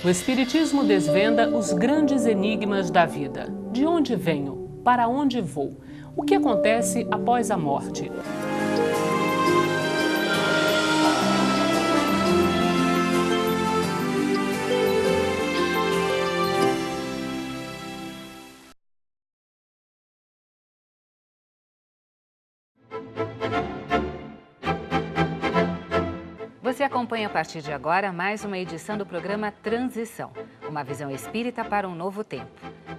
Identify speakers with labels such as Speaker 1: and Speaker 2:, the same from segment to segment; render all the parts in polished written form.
Speaker 1: O Espiritismo desvenda os grandes enigmas da vida. De onde venho? Para onde vou? O que acontece após a morte?
Speaker 2: Você acompanha a partir de agora mais uma edição do programa Transição, uma visão espírita para um novo tempo.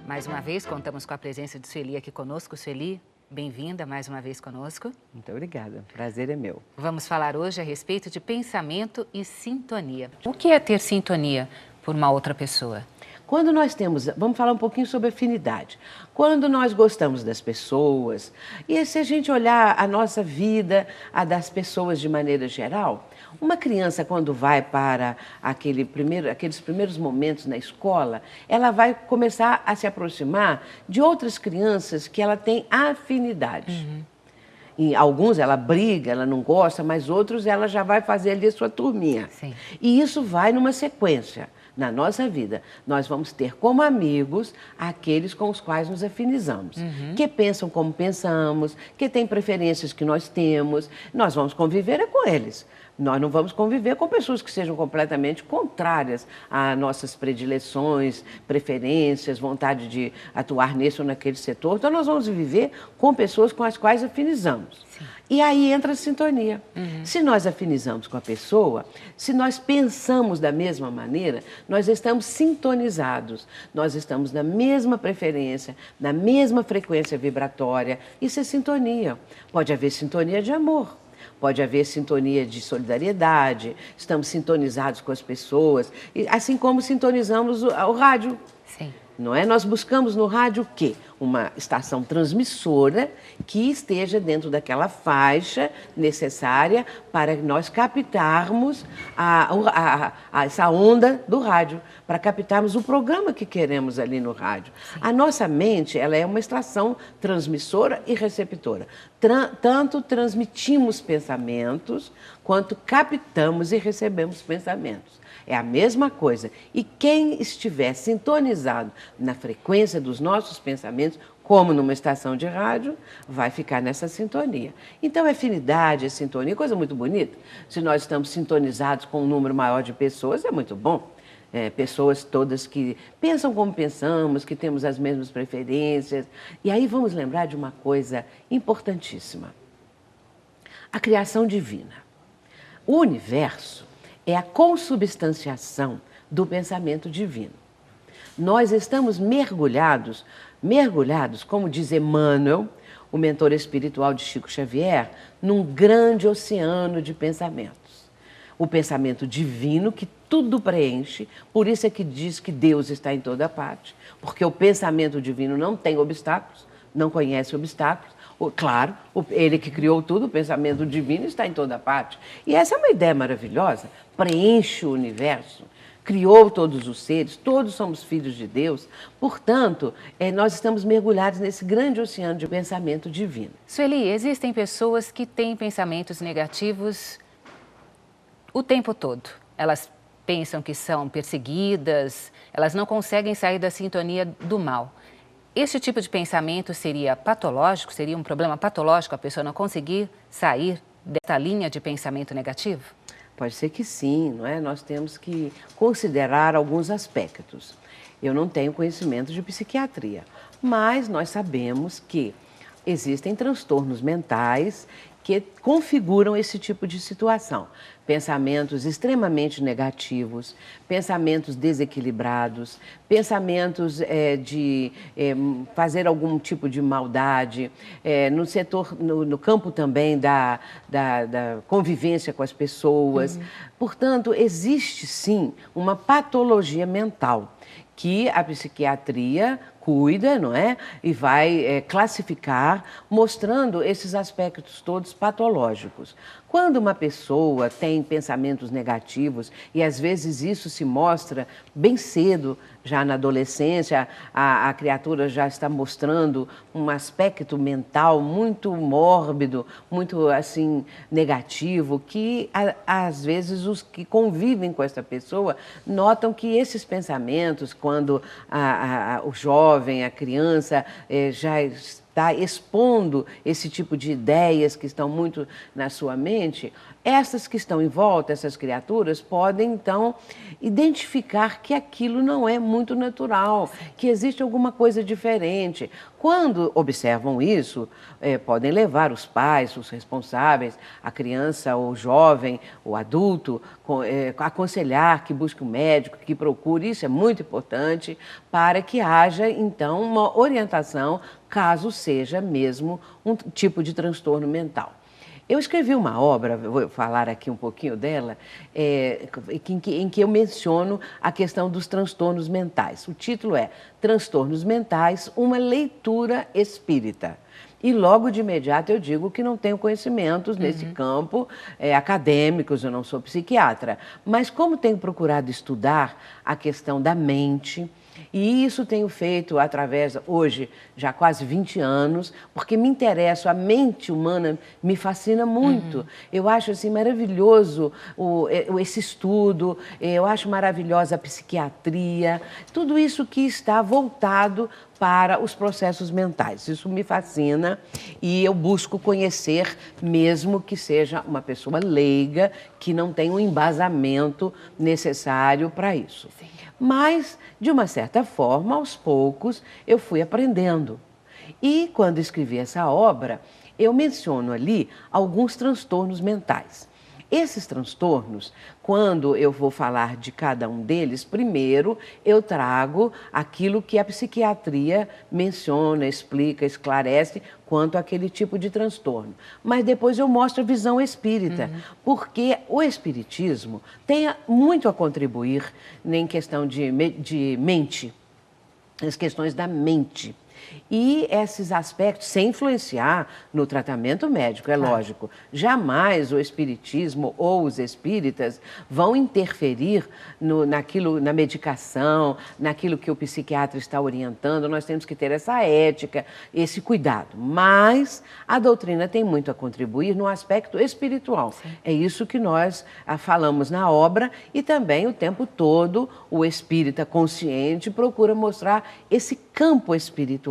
Speaker 2: Mais uma vez, contamos com a presença de Sueli aqui conosco. Sueli, bem-vinda mais uma vez conosco.
Speaker 3: Muito obrigada, o prazer é meu.
Speaker 2: Vamos falar hoje a respeito de pensamento e sintonia. O que é ter sintonia por uma outra pessoa?
Speaker 3: Quando nós temos, vamos falar um pouquinho sobre afinidade. Quando nós gostamos das pessoas, e se a gente olhar a nossa vida, a das pessoas de maneira geral, uma criança quando vai para aqueles primeiros momentos na escola, ela vai começar a se aproximar de outras crianças que ela tem afinidade. Em alguns ela briga, ela não gosta, mas outros ela já vai fazer ali a sua turminha.
Speaker 2: Sim.
Speaker 3: E isso vai numa sequência. Na nossa vida, nós vamos ter como amigos aqueles com os quais nos afinizamos, que pensam como pensamos, que têm preferências que nós temos, nós vamos conviver com eles. Nós não vamos conviver com pessoas que sejam completamente contrárias a nossas predileções, preferências, vontade de atuar nesse ou naquele setor. Então, nós vamos viver com pessoas com as quais afinizamos. Sim. E aí entra a sintonia. Se nós afinizamos com a pessoa, se nós pensamos da mesma maneira, nós estamos sintonizados. Nós estamos na mesma preferência, na mesma frequência vibratória. Isso é sintonia. Pode haver sintonia de amor. Pode haver sintonia de solidariedade, estamos sintonizados com as pessoas, assim como sintonizamos o rádio.
Speaker 2: Sim.
Speaker 3: Não é? Nós buscamos no rádio o quê? Uma estação transmissora que esteja dentro daquela faixa necessária para nós captarmos essa onda do rádio, para captarmos o programa que queremos ali no rádio. Sim. A nossa mente, ela é uma estação transmissora e receptora. Tanto transmitimos pensamentos, quanto captamos e recebemos pensamentos. É a mesma coisa. E quem estiver sintonizado na frequência dos nossos pensamentos, como numa estação de rádio, vai ficar nessa sintonia. Então, afinidade, a sintonia, coisa muito bonita. Se nós estamos sintonizados com um número maior de pessoas, é muito bom. Pessoas todas que pensam como pensamos, que temos as mesmas preferências. E aí vamos lembrar de uma coisa importantíssima. A criação divina. O universo é a consubstanciação do pensamento divino. Nós estamos mergulhados, como diz Emmanuel, o mentor espiritual de Chico Xavier, num grande oceano de pensamentos. O pensamento divino que tudo preenche, por isso é que diz que Deus está em toda parte, porque o pensamento divino não tem obstáculos, não conhece obstáculos. Claro, ele que criou tudo, o pensamento divino está em toda parte. E essa é uma ideia maravilhosa, preenche o universo, criou todos os seres, todos somos filhos de Deus. Portanto, nós estamos mergulhados nesse grande oceano de pensamento divino.
Speaker 2: Sueli, existem pessoas que têm pensamentos negativos o tempo todo. Elas pensam que são perseguidas, elas não conseguem sair da sintonia do mal. Este tipo de pensamento seria patológico? Seria um problema patológico a pessoa não conseguir sair dessa linha de pensamento negativo?
Speaker 3: Pode ser que sim, não é? Nós temos que considerar alguns aspectos. Eu não tenho conhecimento de psiquiatria, mas nós sabemos que existem transtornos mentais que configuram esse tipo de situação. Pensamentos extremamente negativos, pensamentos desequilibrados, pensamentos de fazer algum tipo de maldade, no campo também da convivência com as pessoas. Portanto, existe sim uma patologia mental que a psiquiatria cuida, não é? E vai classificar, mostrando esses aspectos todos patológicos. Quando uma pessoa tem pensamentos negativos, e às vezes isso se mostra bem cedo, já na adolescência, a criatura já está mostrando um aspecto mental muito mórbido, muito assim negativo, que às vezes os que convivem com essa pessoa notam que esses pensamentos, quando o jovem, a criança já está expondo esse tipo de ideias que estão muito na sua mente, essas que estão em volta, essas criaturas, podem então identificar que aquilo não é muito natural, que existe alguma coisa diferente. Quando observam isso, podem levar os pais, os responsáveis, a criança, o jovem, o adulto, aconselhar que busque um médico, que procure, isso é muito importante, para que haja então uma orientação, caso seja mesmo um tipo de transtorno mental. Eu escrevi uma obra, vou falar aqui um pouquinho dela, em que eu menciono a questão dos transtornos mentais. O título é Transtornos Mentais, uma leitura espírita. E logo de imediato eu digo que não tenho conhecimentos nesse campo acadêmicos, eu não sou psiquiatra. Mas como tenho procurado estudar a questão da mente, e isso tenho feito através, hoje, já quase 20 anos, porque me interesso, a mente humana me fascina muito. Eu acho assim maravilhoso esse estudo, eu acho maravilhosa a psiquiatria, tudo isso que está voltado para os processos mentais. Isso me fascina e eu busco conhecer, mesmo que seja uma pessoa leiga, que não tem um embasamento necessário para isso. Sim. Mas, de uma certa forma, aos poucos, eu fui aprendendo. E, quando escrevi essa obra, eu menciono ali alguns transtornos mentais. Esses transtornos, quando eu vou falar de cada um deles, primeiro eu trago aquilo que a psiquiatria menciona, explica, esclarece quanto àquele tipo de transtorno. Mas depois eu mostro a visão espírita, porque o espiritismo tem muito a contribuir em questão de mente, as questões da mente. E esses aspectos, sem influenciar no tratamento médico, é lógico. Jamais o espiritismo ou os espíritas vão interferir na medicação, naquilo que o psiquiatra está orientando. Nós temos que ter essa ética, esse cuidado. Mas a doutrina tem muito a contribuir no aspecto espiritual. Sim. É isso que nós falamos na obra e também o tempo todo o espírita consciente procura mostrar esse campo espiritual.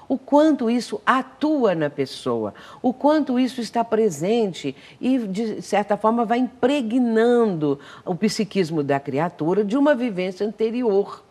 Speaker 3: O quanto isso atua na pessoa, o quanto isso está presente e, de certa forma, vai impregnando o psiquismo da criatura de uma vivência anterior.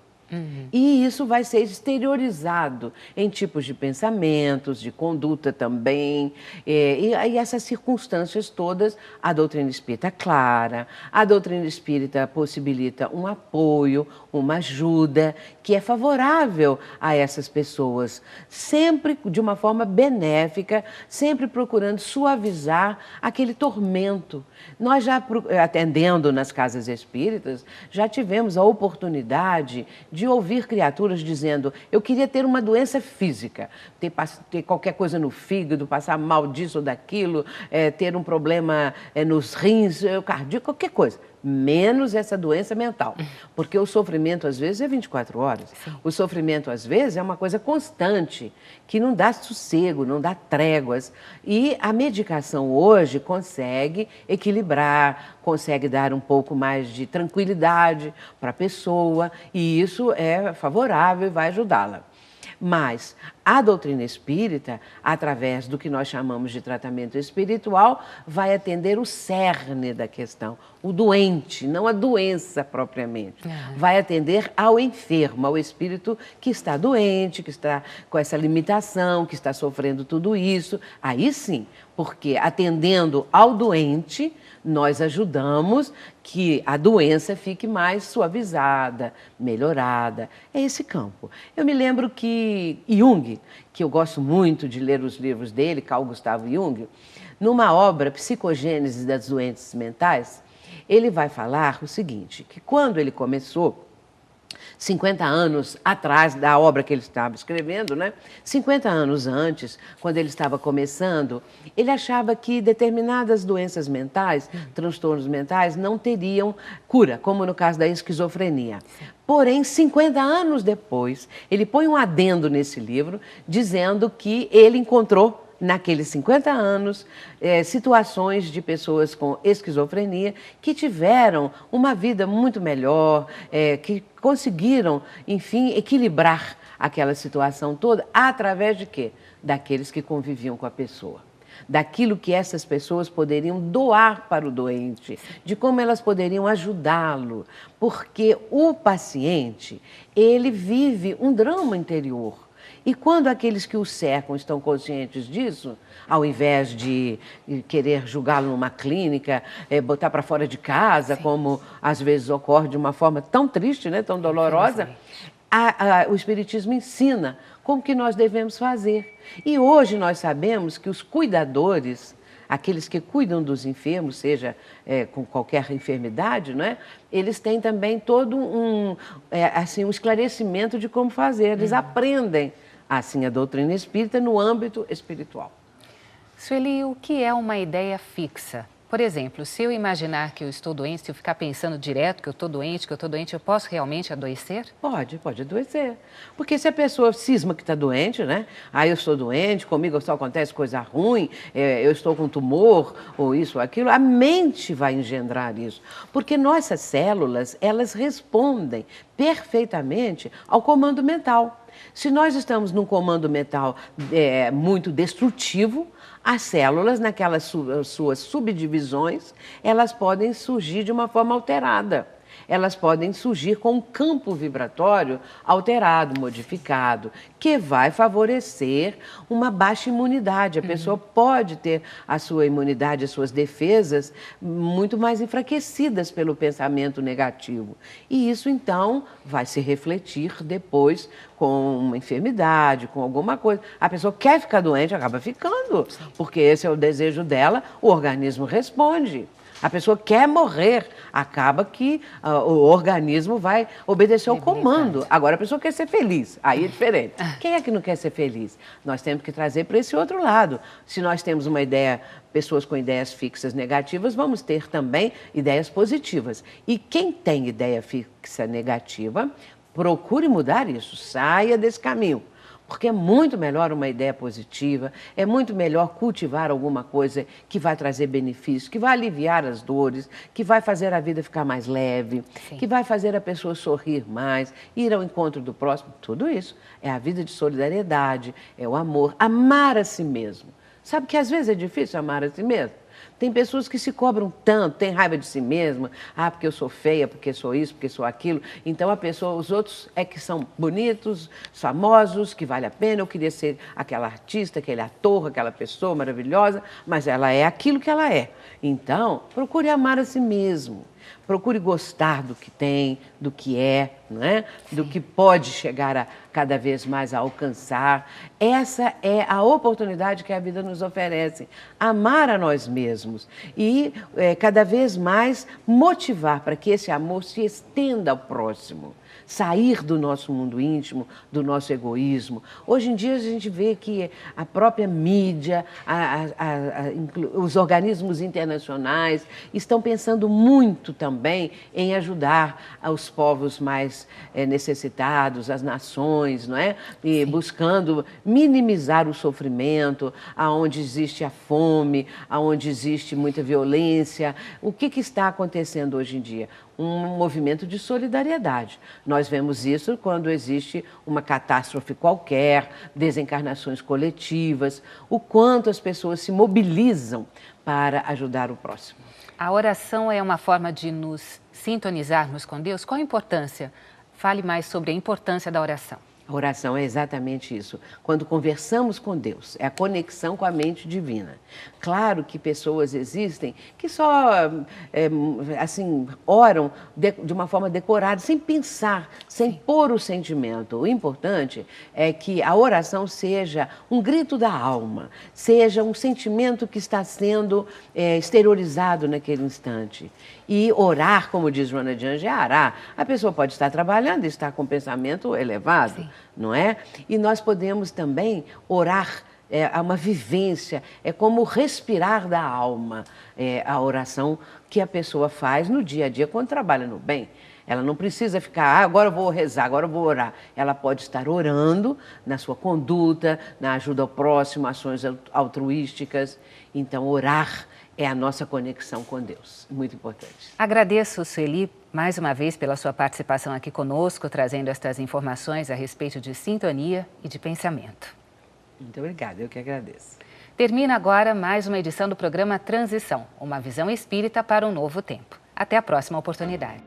Speaker 3: E isso vai ser exteriorizado em tipos de pensamentos, de conduta também. E essas circunstâncias todas, a doutrina espírita clara, a doutrina espírita possibilita um apoio, uma ajuda que é favorável a essas pessoas, sempre de uma forma benéfica, sempre procurando suavizar aquele tormento. Nós já, atendendo nas casas espíritas, já tivemos a oportunidade de ouvir criaturas dizendo: eu queria ter uma doença física, ter qualquer coisa no fígado, passar mal disso ou daquilo, ter um problema nos rins, cardíaco, qualquer coisa, menos essa doença mental. Porque o sofrimento, às vezes, é 24 horas. Sim. O sofrimento, às vezes, é uma coisa constante, que não dá sossego, não dá tréguas. E a medicação hoje consegue equilibrar, consegue dar um pouco mais de tranquilidade para a pessoa, e isso é favorável e vai ajudá-la. Mas a doutrina espírita, através do que nós chamamos de tratamento espiritual, vai atender o cerne da questão, o doente, não a doença propriamente. Vai atender ao enfermo, ao espírito que está doente, que está com essa limitação, que está sofrendo tudo isso. Aí sim, porque atendendo ao doente, nós ajudamos que a doença fique mais suavizada, melhorada. É esse campo. Eu me lembro que Jung, que eu gosto muito de ler os livros dele, Carl Gustav Jung, numa obra Psicogênese das Doenças Mentais, ele vai falar o seguinte, que quando ele começou, 50 anos atrás da obra que ele estava escrevendo, né? 50 anos antes, quando ele estava começando, ele achava que determinadas doenças mentais, transtornos mentais, não teriam cura, como no caso da esquizofrenia. Porém, 50 anos depois, ele põe um adendo nesse livro, dizendo que ele encontrou, naqueles 50 anos, situações de pessoas com esquizofrenia que tiveram uma vida muito melhor, que conseguiram, enfim, equilibrar aquela situação toda através de quê? Daqueles que conviviam com a pessoa. Daquilo que essas pessoas poderiam doar para o doente, de como elas poderiam ajudá-lo, porque o paciente, ele vive um drama interior. E quando aqueles que o cercam estão conscientes disso, ao invés de querer julgá-lo numa clínica, botar para fora de casa, como às vezes ocorre de uma forma tão triste, né, tão dolorosa, o Espiritismo ensina como que nós devemos fazer. E hoje nós sabemos que os cuidadores, aqueles que cuidam dos enfermos, seja com qualquer enfermidade, não é? Eles têm também todo um esclarecimento de como fazer. Eles aprendem, assim, a doutrina espírita no âmbito espiritual.
Speaker 2: Sueli, o que é uma ideia fixa? Por exemplo, se eu imaginar que eu estou doente, se eu ficar pensando direto que eu estou doente, eu posso realmente adoecer?
Speaker 3: Pode adoecer. Porque se a pessoa cisma que está doente, né? Ah, eu estou doente, comigo só acontece coisa ruim, eu estou com tumor, ou isso ou aquilo, a mente vai engendrar isso. Porque nossas células, elas respondem perfeitamente ao comando mental. Se nós estamos num comando mental muito destrutivo, as células, naquelas suas subdivisões, elas podem surgir de uma forma alterada. Elas podem surgir com um campo vibratório alterado, modificado, que vai favorecer uma baixa imunidade. A pessoa pode ter a sua imunidade, as suas defesas muito mais enfraquecidas pelo pensamento negativo. E isso, então, vai se refletir depois com uma enfermidade, com alguma coisa. A pessoa quer ficar doente, acaba ficando, porque esse é o desejo dela, o organismo responde. A pessoa quer morrer, acaba que o organismo vai obedecer ao comando. Agora a pessoa quer ser feliz, aí é diferente. Quem é que não quer ser feliz? Nós temos que trazer para esse outro lado. Se nós temos uma ideia, pessoas com ideias fixas negativas, vamos ter também ideias positivas. E quem tem ideia fixa negativa, procure mudar isso, saia desse caminho. Porque é muito melhor uma ideia positiva, é muito melhor cultivar alguma coisa que vai trazer benefício, que vai aliviar as dores, que vai fazer a vida ficar mais leve, que vai fazer a pessoa sorrir mais, ir ao encontro do próximo. Tudo isso é a vida de solidariedade, é o amor, amar a si mesmo. Sabe que às vezes é difícil amar a si mesmo? Tem pessoas que se cobram tanto, têm raiva de si mesma. Ah, porque eu sou feia, porque sou isso, porque sou aquilo. Então a pessoa, os outros é que são bonitos, famosos, que vale a pena. Eu queria ser aquela artista, aquele ator, aquela pessoa maravilhosa, mas ela é aquilo que ela é. Então, procure amar a si mesmo. Procure gostar do que tem, do que é, não é? Do que pode chegar a cada vez mais a alcançar. Essa é a oportunidade que a vida nos oferece. Amar a nós mesmos e cada vez mais motivar para que esse amor se estenda ao próximo. Sair do nosso mundo íntimo, do nosso egoísmo. Hoje em dia a gente vê que a própria mídia, os organismos internacionais estão pensando muito também em ajudar os povos mais necessitados, as nações, não é? E buscando minimizar o sofrimento, aonde existe a fome, aonde existe muita violência. O que está acontecendo hoje em dia? Um movimento de solidariedade. Nós vemos isso quando existe uma catástrofe qualquer, desencarnações coletivas, o quanto as pessoas se mobilizam para ajudar o próximo.
Speaker 2: A oração é uma forma de nos sintonizarmos com Deus? Qual a importância? Fale mais sobre a importância da oração.
Speaker 3: A oração é exatamente isso. Quando conversamos com Deus, é a conexão com a mente divina. Claro que pessoas existem que só, assim, oram de uma forma decorada, sem pensar, sem pôr o sentimento. O importante é que a oração seja um grito da alma, seja um sentimento que está sendo exteriorizado naquele instante. E orar, como diz Joana de Anjos, é arar. A pessoa pode estar trabalhando e estar com pensamento elevado. Sim. Não é? E nós podemos também orar, é uma vivência, é como respirar da alma, a oração que a pessoa faz no dia a dia quando trabalha no bem. Ela não precisa ficar, agora eu vou rezar, agora eu vou orar. Ela pode estar orando na sua conduta, na ajuda ao próximo, ações altruísticas. Então, orar é a nossa conexão com Deus. Muito importante.
Speaker 2: Agradeço, Sueli, mais uma vez pela sua participação aqui conosco, trazendo estas informações a respeito de sintonia e de pensamento.
Speaker 3: Muito obrigada, eu que agradeço.
Speaker 2: Termina agora mais uma edição do programa Transição, uma visão espírita para um novo tempo. Até a próxima oportunidade.